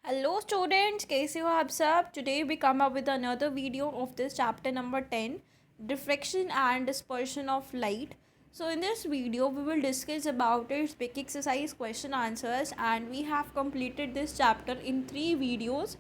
Hello students, कैसे हो आप सब? Today we come up with another video of this chapter number 10, diffraction and dispersion of light. So in this video we will discuss about its big exercise question answers, and we have completed this chapter in 3 videos.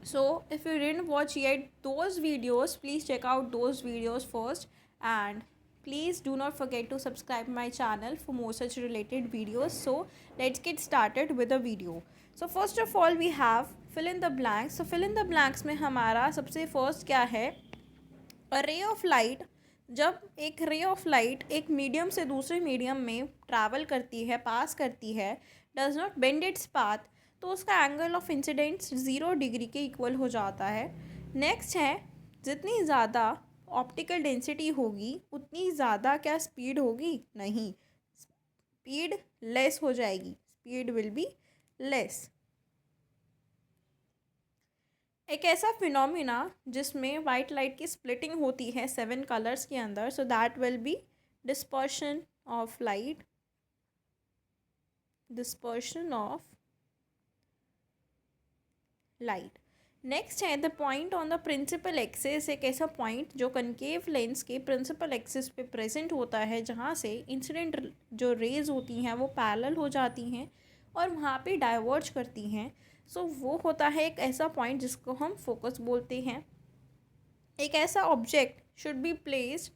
So if you didn't watch yet those videos, please check out those videos first, and please do not forget to subscribe my channel for more such related videos. So let's get started with the video. So first of all we have fill in the blanks. So fill in the blanks में हमारा सबसे first क्या है? A ray of light. जब एक ray of light एक medium से दूसरे मीडियम में ट्रैवल करती है, पास करती है, does not bend its path, तो उसका एंगल ऑफ इंसिडेंस 0 डिग्री के इक्वल हो जाता है. नेक्स्ट है, जितनी ज़्यादा ऑप्टिकल डेंसिटी होगी उतनी ज़्यादा क्या स्पीड होगी? नहीं, स्पीड लेस हो जाएगी. Speed will be less. एक ऐसा फिनोमिना जिसमें वाइट लाइट की स्प्लिटिंग होती है 7 कलर्स के अंदर, so that will be dispersion of light. Dispersion of light. Next है the point on the principal axis. एक ऐसा पॉइंट जो कनकेव लेंस के प्रिंसिपल एक्सिस पे प्रेजेंट होता है, जहाँ से इंसिडेंट जो रेज होती हैं वो पैरेलल हो जाती हैं और वहाँ पे डाइवर्ज करती हैं. सो वो होता है एक ऐसा पॉइंट जिसको हम फोकस बोलते हैं. एक ऐसा object should be placed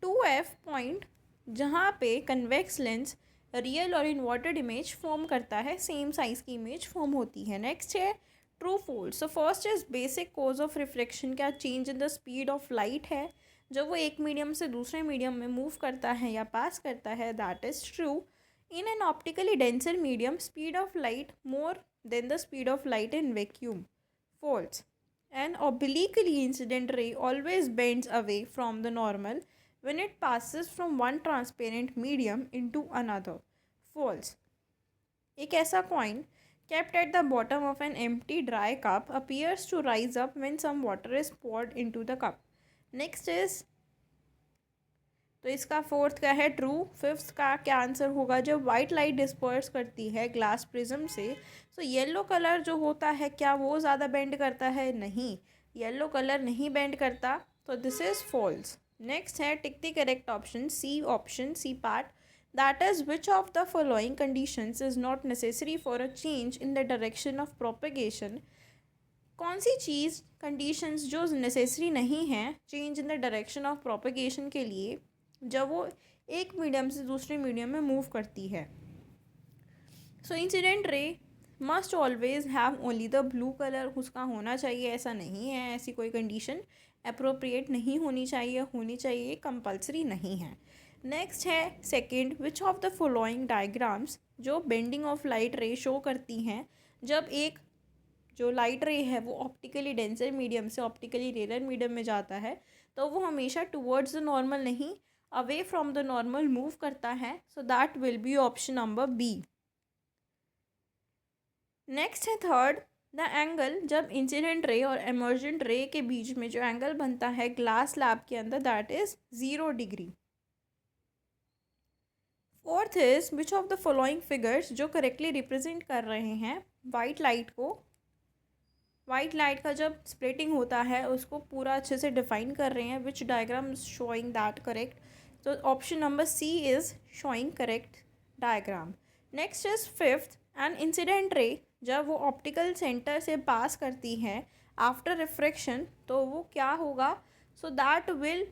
2F point जहाँ पे कन्वेक्स लेंस रियल और इन्वर्टेड इमेज फॉर्म करता है, सेम साइज़ की इमेज फॉर्म होती है. नेक्स्ट है true false. So first is basic cause of reflection. क्या change in the speed of light है जब वो एक मीडियम से दूसरे मीडियम में मूव करता है या पास करता है? That is true. In an optically denser medium speed of light more than the speed of light in vacuum. False. An obliquely incident ray always bends away from the normal when it passes from one transparent medium into another. False. एक ऐसा coin kept at the bottom of an empty dry cup appears to rise up when some water is poured into the cup. Next is, तो इसका fourth क्या है? True. Fifth का क्या answer होगा? जब वाइट लाइट डिस्पर्स करती है ग्लास प्रिज्म से, तो येलो कलर जो होता है क्या वो ज़्यादा बेंड करता है? नहीं, येलो कलर नहीं बेंड करता. तो दिस इज़ फॉल्स. नेक्स्ट है tick the correct option. C option, C part. That is which of the following conditions is not necessary for a change in the direction of propagation. कौन सी चीज़, conditions जो necessary नहीं हैं change in the direction of propagation के लिए जब वो एक मीडियम से दूसरे मीडियम में मूव करती है? So incident ray must always have only the blue colour. उसका होना चाहिए, ऐसा नहीं है. ऐसी कोई कंडीशन अप्रोप्रिएट नहीं होनी चाहिए, कंपल्सरी नहीं है. नेक्स्ट है second, which of the following diagrams जो bending of light ray show करती हैं जब एक जो लाइट रे है वो ऑप्टिकली डेंसर मीडियम से ऑप्टिकली रेयर मीडियम में जाता है, तो वो हमेशा टुवर्ड्स द नॉर्मल नहीं, away from the normal move करता है. So that will be option number B. Next है थर्ड, द एंगल जब इंसिडेंट रे और एमर्जेंट रे के बीच में जो एंगल बनता है ग्लास स्लैब के अंदर, that is 0 degree. Fourth is which of the following figures जो करेक्टली रिप्रेजेंट कर रहे हैं वाइट लाइट को. वाइट लाइट का जब स्प्लिटिंग होता है उसको पूरा अच्छे से डिफाइन कर रहे हैं. Which diagram showing that correct? तो option number C is showing correct diagram. Next is fifth, an incident ray जब वो ऑप्टिकल सेंटर से पास करती है आफ्टर रिफ्रैक्शन, तो वो क्या होगा? सो that will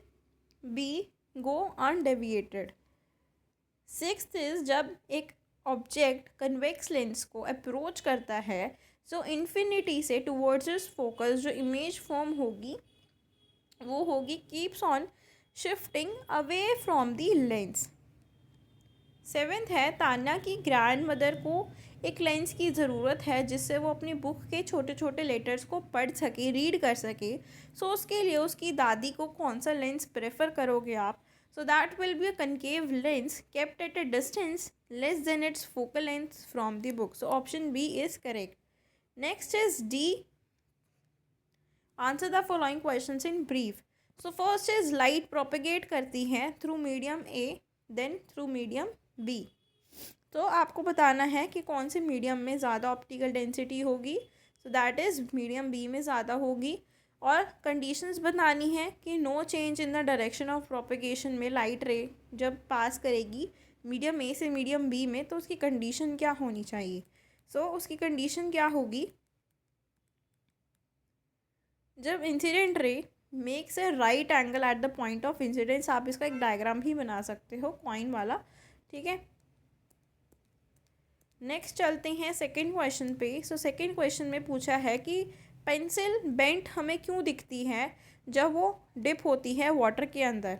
be go undeviated. Sixth is जब एक ऑब्जेक्ट कन्वेक्स लेंस को अप्रोच करता है, सो इन्फिनिटी से टुवर्ड्स इट्स फोकस जो इमेज फॉर्म होगी वो होगी keeps on shifting away from the lens. Seventh है तान्या की ग्रैंड मदर को एक लेंस की ज़रूरत है जिससे वो अपनी बुक के छोटे छोटे लेटर्स को पढ़ सके, रीड कर सके. सो उसके लिए उसकी दादी को कौन सा लेंस प्रेफर करोगे आप? So that will be a concave lens kept at a distance less than its focal length from the book. So option B is correct. Next is D, answer the following questions in brief. So first is light propagate करती है through medium A then through medium B. तो आपको बताना है कि कौन से medium में ज़्यादा ऑप्टिकल डेंसिटी होगी, so that is medium B में ज़्यादा होगी। और कंडीशंस बतानी है कि no change in the direction of propagation में लाइट रे जब पास करेगी मीडियम ए से मीडियम बी में, तो उसकी कंडीशन क्या होनी चाहिए। सो उसकी कंडीशन क्या होगी, जब इंसिडेंट रे makes a right angle at the point of incidence. आप इसका एक डायग्राम भी बना सकते हो कॉइन वाला, ठीक है। नेक्स्ट चलते हैं सेकंड क्वेश्चन पे। सो सेकंड क्वेश्चन में पूछा है कि पेंसिल बेंट हमें क्यों दिखती है जब वो डिप होती है वाटर के अंदर।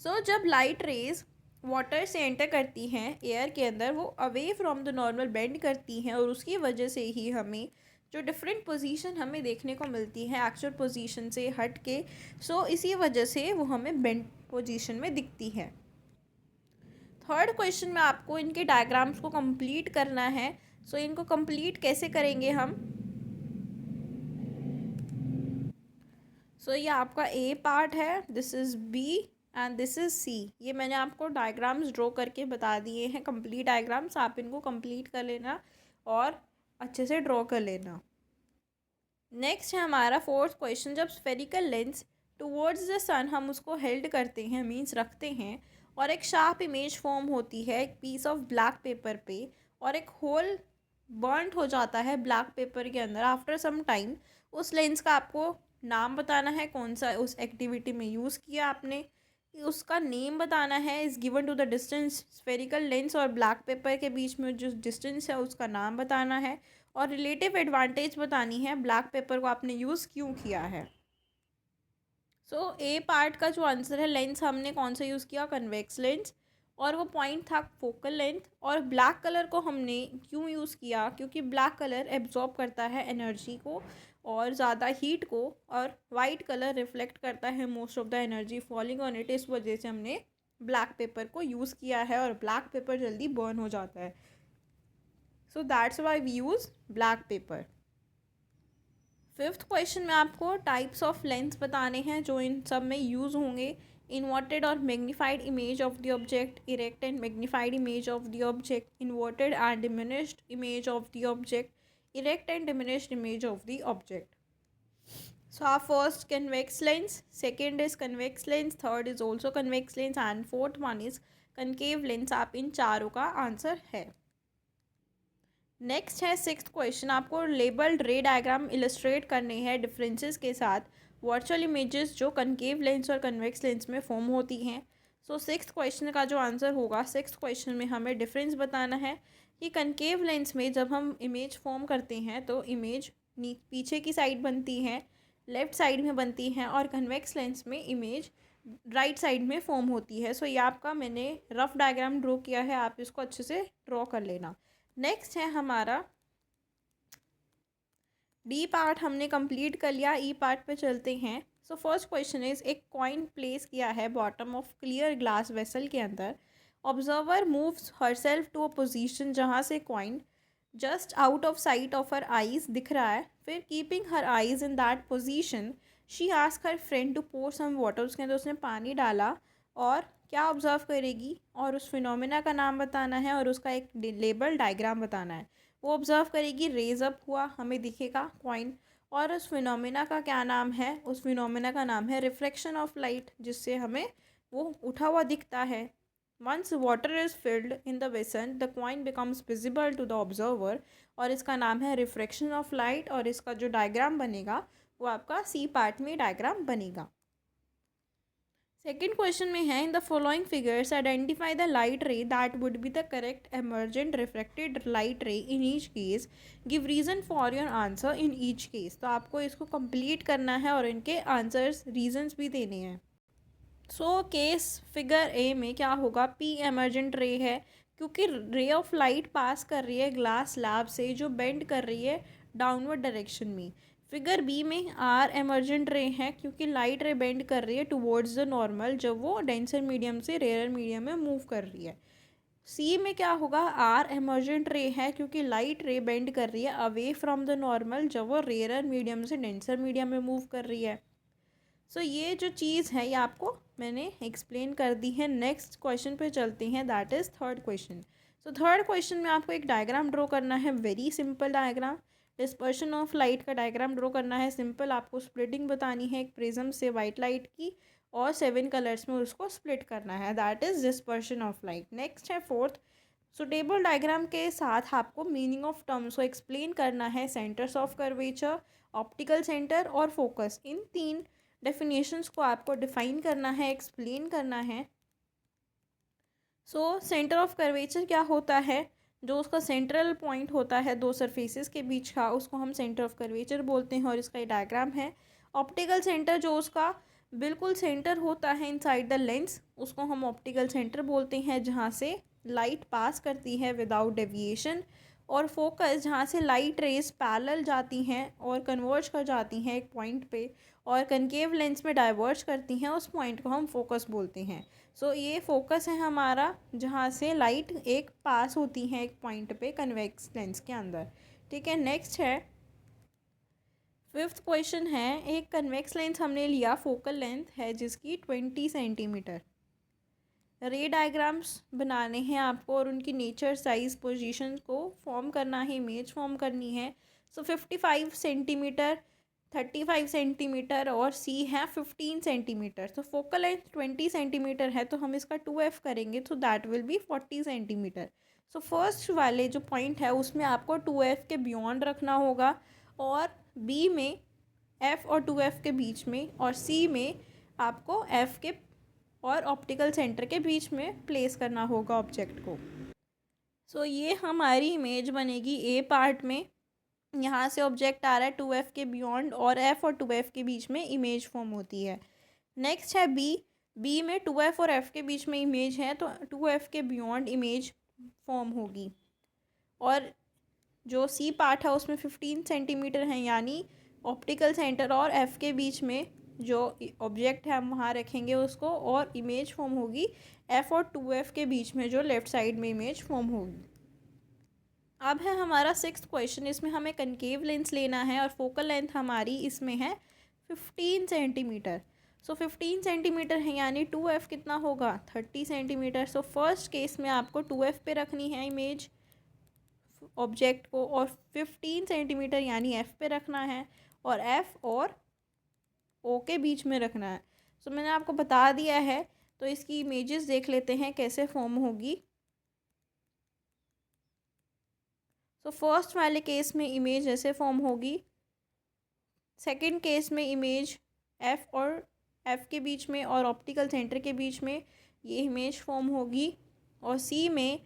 सो जब लाइट रेज वाटर से एंटर करती हैं एयर के अंदर, वो away from the normal bend करती हैं और उसकी वजह से ही हमें जो डिफरेंट पोजीशन हमें देखने को मिलती है एक्चुअल पोजीशन से हट के, सो इसी वजह से वो हमें बेंड पोजीशन में दिखती है। थर्ड क्वेश्चन में आपको इनके डायग्राम्स को कंप्लीट करना है। सो इनको कंप्लीट कैसे करेंगे हम। सो ये आपका ए पार्ट है, this is B and this is C. ये मैंने आपको डायग्राम्स ड्रॉ करके बता दिए हैं, कंप्लीट डायग्राम्स। आप इनको कंप्लीट कर लेना और अच्छे से ड्रॉ कर लेना। नेक्स्ट है हमारा फोर्थ क्वेश्चन। जब स्फेरिकल लेंस टुवर्ड्स द सन हम उसको हेल्ड करते हैं, मीन्स रखते हैं, और एक शार्प इमेज फॉर्म होती है एक पीस ऑफ ब्लैक पेपर पे, और एक होल बर्नड हो जाता है ब्लैक पेपर के अंदर आफ्टर सम टाइम। उस लेंस का आपको नाम बताना है, कौन सा उस एक्टिविटी में यूज़ किया आपने, उसका नेम बताना है। Is given to the distance, spherical lens और ब्लैक पेपर के बीच में जो डिस्टेंस है उसका नाम बताना है, और रिलेटिव एडवांटेज बतानी है ब्लैक पेपर को आपने यूज़ क्यों किया है। सो ए पार्ट का जो आंसर है, लेंस हमने कौन सा यूज़ किया, कन्वेक्स लेंस, और वो पॉइंट था फोकल लेंथ। और ब्लैक कलर को हमने क्यों यूज़ किया, क्योंकि ब्लैक कलर एब्जॉर्ब करता है एनर्जी को और ज़्यादा हीट को, और वाइट कलर रिफ्लेक्ट करता है most of the energy falling on it. इस वजह से हमने ब्लैक पेपर को यूज़ किया है और ब्लैक पेपर जल्दी बर्न हो जाता है। So that's why we use black paper. Fifth question में आपको टाइप्स ऑफ लेंस बताने हैं जो इन सब में यूज़ होंगे। इन्वर्टेड और magnified image of the object, erect and magnified image of the object, inverted and diminished image of the object, erect and diminished image of the object. So our first convex lens, second is convex lens, third is also convex lens and fourth one is concave lens। आप इन चारों का answer है। Next है sixth question. आपको labelled रे diagram illustrate करने हैं differences के साथ वर्चुअल इमेजेस जो कनकेव लेंस और कन्वेक्स लेंस में फॉर्म होती हैं। सो सिक्स्थ क्वेश्चन का जो आंसर होगा, सिक्स्थ क्वेश्चन में हमें डिफरेंस बताना है कि कनकेव लेंस में जब हम इमेज फॉर्म करते हैं तो इमेज पीछे की साइड बनती है, लेफ़्ट साइड में बनती है, और कन्वेक्स लेंस में इमेज राइट साइड में फॉर्म होती है। सो ये आपका मैंने रफ डायग्राम ड्रॉ किया है, आप इसको अच्छे से ड्रॉ कर लेना। नेक्स्ट है हमारा डी पार्ट, हमने कंप्लीट कर लिया। ई पार्ट पे चलते हैं। सो फर्स्ट क्वेश्चन इज, एक कॉइन प्लेस किया है bottom of clear glass vessel के अंदर। Observer moves herself to a position जहाँ से coin just out of sight of her eyes दिख रहा है। फिर keeping her eyes in that position she ask her friend to pour some water. उसके अंदर उसने पानी डाला और क्या ऑब्जर्व करेगी, और उस फिनोमिना का नाम बताना है और उसका एक लेबल डायग्राम बताना है। वो ऑब्जर्व करेगी, रेज अप हुआ, हमें दिखेगा कॉइन, और उस फिनोमिना का क्या नाम है, उस फिनोमिना का नाम है रिफ्लेक्शन ऑफ लाइट, जिससे हमें वो उठा हुआ दिखता है। Once water is filled in the vessel the coin becomes visible to the observer, और इसका नाम है रिफ्लेक्शन ऑफ लाइट, और इसका जो डायग्राम बनेगा वो आपका सी पार्ट में डायग्राम बनेगा। सेकेंड क्वेश्चन में है, in the following figures identify the light ray that would be the correct emergent reflected light ray in each case, give reason for your answer in each case. तो आपको इसको complete करना है और इनके answers reasons भी देने हैं। सो केस फिगर ए में क्या होगा, पी एमर्जेंट रे है क्योंकि रे ऑफ लाइट पास कर रही है ग्लास स्लैब से जो बेंड कर रही है डाउनवर्ड डायरेक्शन में। फिगर बी में आर एमर्जेंट रे है क्योंकि लाइट रे बेंड कर रही है टुवर्ड्स द नॉर्मल जब वो डेंसर मीडियम से रेयर मीडियम में मूव कर रही है। सी में क्या होगा, आर एमर्जेंट रे है क्योंकि लाइट रे बेंड कर रही है अवे फ्रॉम द नॉर्मल जब वो रेयर मीडियम से डेंसर मीडियम में मूव कर रही है। सो ये जो चीज़ है ये आपको मैंने एक्सप्लेन कर दी है। नेक्स्ट क्वेश्चन पे चलते हैं, that is third question. So third question में आपको एक डायग्राम ड्रॉ करना है, very simple diagram. Dispersion of light का डायग्राम ड्रॉ करना है, सिंपल। आपको स्प्लिटिंग बतानी है एक प्रिज्म से वाइट लाइट की और 7 कलर्स में उसको स्प्लिट करना है, that is dispersion of light. Next है फोर्थ, सुटेबल डायग्राम के साथ आपको मीनिंग ऑफ टर्म्स को एक्सप्लेन करना है, centres of curvature, optical centre और फोकस। इन 3 डेफिनेशंस को आपको डिफाइन करना है, एक्सप्लेन करना है। सो सेंटर ऑफ कर्वेचर क्या होता है? जो उसका सेंट्रल पॉइंट होता है दो सरफेसेस के बीच का, उसको हम सेंटर ऑफ कर्वेचर बोलते हैं और इसका ये डायग्राम है। ऑप्टिकल सेंटर जो उसका बिल्कुल सेंटर होता है इनसाइड द लेंस, उसको हम ऑप्टिकल सेंटर बोलते हैं, जहाँ से लाइट पास करती है विदाउट डेविएशन। और फोकस जहाँ से लाइट रेज पैरेलल जाती हैं और कन्वर्ज कर जाती हैं एक पॉइंट पे और कनकेव लेंस में डाइवर्ज करती हैं, उस पॉइंट को हम फोकस बोलते हैं। सो ये फोकस है हमारा, जहाँ से लाइट एक पास होती है एक पॉइंट पे कन्वेक्स लेंस के अंदर। ठीक है, नेक्स्ट है फिफ्थ क्वेश्चन है, एक कन्वेक्स लेंस हमने लिया, फोकल लेंथ है जिसकी 20 सेंटीमीटर। रे डायग्राम्स बनाने हैं आपको और उनकी नेचर, साइज, पोजीशन को फॉर्म करना है, इमेज फॉर्म करनी है। सो 55 सेंटीमीटर, 35 सेंटीमीटर और सी है 15 सेंटीमीटर। तो फोकल लेंथ 20 सेंटीमीटर है, तो हम इसका 2f करेंगे, तो that will B 40 centimetre. So first वाले जो पॉइंट है उसमें आपको 2f के बियॉन्ड रखना होगा, और बी में f और 2f के बीच में, और सी में आपको f के और ऑप्टिकल सेंटर के बीच में प्लेस करना होगा ऑब्जेक्ट को। सो ये हमारी इमेज बनेगी ए पार्ट में। यहाँ से ऑब्जेक्ट आ रहा है 2f के बियॉन्ड और f और 2f के बीच में इमेज फॉर्म होती है। नेक्स्ट है बी में 2f और f के बीच में इमेज है, तो 2f के बियॉन्ड इमेज फॉर्म होगी। और जो सी पार्ट है उसमें 15 सेंटीमीटर है, यानी ऑप्टिकल सेंटर और f के बीच में जो ऑब्जेक्ट है हम वहाँ रखेंगे उसको, और इमेज फॉर्म होगी f और 2f के बीच में, जो लेफ़्ट साइड में इमेज फॉर्म होगी। अब है हमारा सिक्स्थ क्वेश्चन, इसमें हमें कनकेव लेंस लेना है और फोकल लेंथ हमारी इसमें है 15 सेंटीमीटर। सो 15 सेंटीमीटर है, यानी 2f कितना होगा 30 सेंटीमीटर। सो फर्स्ट केस में आपको 2f पे रखनी है इमेज ऑब्जेक्ट को, और 15 सेंटीमीटर यानी f पे रखना है, और f और o के बीच में रखना है। सो मैंने आपको बता दिया है, तो इसकी इमेजेस देख लेते हैं कैसे फॉर्म होगी। सो फर्स्ट वाले केस में इमेज ऐसे फॉर्म होगी, सेकंड केस में इमेज f और f के बीच में और ऑप्टिकल सेंटर के बीच में ये इमेज फॉर्म होगी, और c में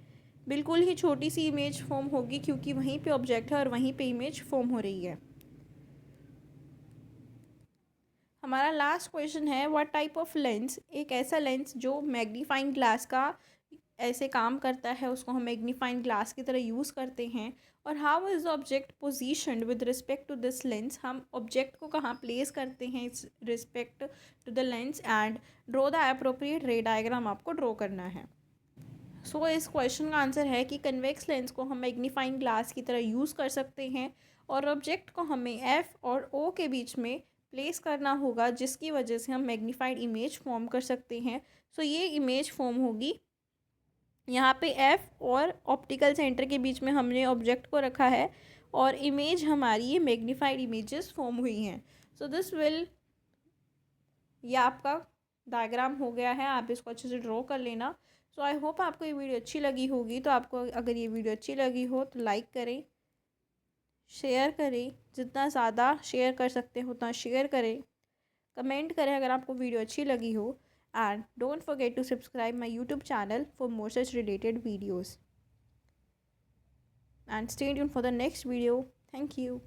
बिल्कुल ही छोटी सी इमेज फॉर्म होगी, क्योंकि वहीं पे ऑब्जेक्ट है और वहीं पे इमेज फॉर्म हो रही है। हमारा लास्ट क्वेश्चन है, व्हाट टाइप ऑफ लेंस, एक ऐसा लेंस जो मैग्नीफाइंग ग्लास का ऐसे काम करता है, उसको हम मैग्नीफाइंग ग्लास की तरह यूज़ करते हैं। और how is the object positioned with respect to this lens, हम ऑब्जेक्ट को कहाँ प्लेस करते हैं इस respect to the lens, and draw the appropriate ray diagram आपको ड्रॉ करना है। सो इस क्वेश्चन का आंसर है कि कन्वेक्स लेंस को हम मैग्नीफाइंग ग्लास की तरह यूज़ कर सकते हैं, और ऑब्जेक्ट को हमें f और o के बीच में प्लेस करना होगा, जिसकी वजह से हम मैग्नीफाइड इमेज फॉर्म कर सकते हैं। सो ये इमेज फॉर्म होगी, यहाँ पे f और ऑप्टिकल सेंटर के बीच में हमने ऑब्जेक्ट को रखा है, और इमेज हमारी ये मैग्नीफाइड इमेजेस फॉर्म हुई हैं। सो दिस विल, ये आपका डायग्राम हो गया है, आप इसको अच्छे से ड्रॉ कर लेना। सो आई होप आपको ये वीडियो अच्छी लगी होगी। तो आपको अगर ये वीडियो अच्छी लगी हो तो लाइक करें, शेयर करें, जितना ज़्यादा शेयर कर सकते हो उतना शेयर करें, कमेंट करें अगर आपको वीडियो अच्छी लगी हो, and don't forget to subscribe my YouTube channel for more such related videos, and stay tuned for the next video. Thank you.